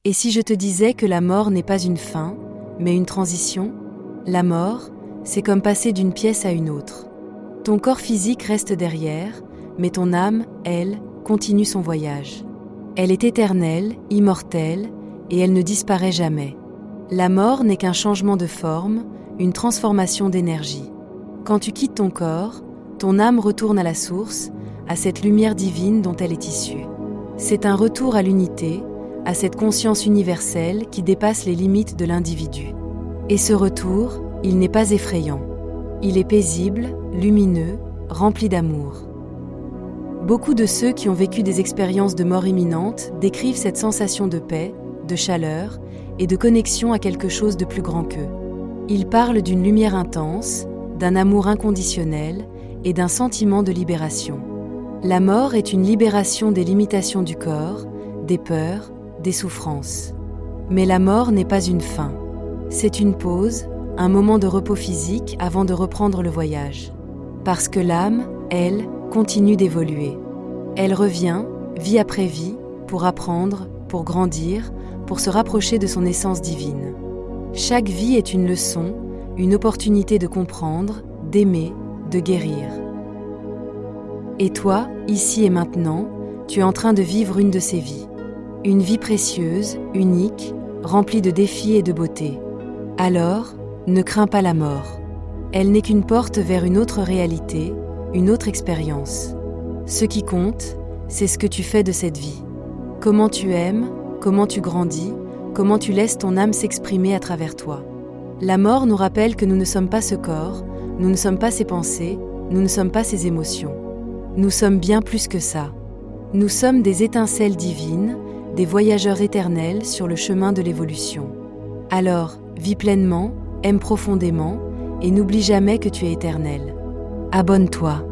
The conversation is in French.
Et si je te disais que la mort n'est pas une fin, mais une transition? La mort, c'est comme passer d'une pièce à une autre. Ton corps physique reste derrière, mais ton âme, elle, continue son voyage. Elle est éternelle, immortelle, et elle ne disparaît jamais. La mort n'est qu'un changement de forme, une transformation d'énergie. Quand tu quittes ton corps, ton âme retourne à la source, à cette lumière divine dont elle est issue. C'est un retour à l'unité, à cette conscience universelle qui dépasse les limites de l'individu. Et ce retour, il n'est pas effrayant. Il est paisible, lumineux, rempli d'amour. Beaucoup de ceux qui ont vécu des expériences de mort imminente décrivent cette sensation de paix, de chaleur et de connexion à quelque chose de plus grand qu'eux. Ils parlent d'une lumière intense, d'un amour inconditionnel et d'un sentiment de libération. La mort est une libération des limitations du corps, des peurs, des souffrances. Mais la mort n'est pas une fin. C'est une pause, un moment de repos physique avant de reprendre le voyage. Parce que l'âme, elle, continue d'évoluer. Elle revient, vie après vie, pour apprendre, pour grandir, pour se rapprocher de son essence divine. Chaque vie est une leçon, une opportunité de comprendre, d'aimer, de guérir. Et toi, ici et maintenant, tu es en train de vivre une de ces vies. Une vie précieuse, unique, remplie de défis et de beauté. Alors, ne crains pas la mort. Elle n'est qu'une porte vers une autre réalité, une autre expérience. Ce qui compte, c'est ce que tu fais de cette vie. Comment tu aimes, comment tu grandis, comment tu laisses ton âme s'exprimer à travers toi. La mort nous rappelle que nous ne sommes pas ce corps, nous ne sommes pas ses pensées, nous ne sommes pas ses émotions. Nous sommes bien plus que ça. Nous sommes des étincelles divines, des voyageurs éternels sur le chemin de l'évolution. Alors, vis pleinement, aime profondément, et n'oublie jamais que tu es éternel. Abonne-toi.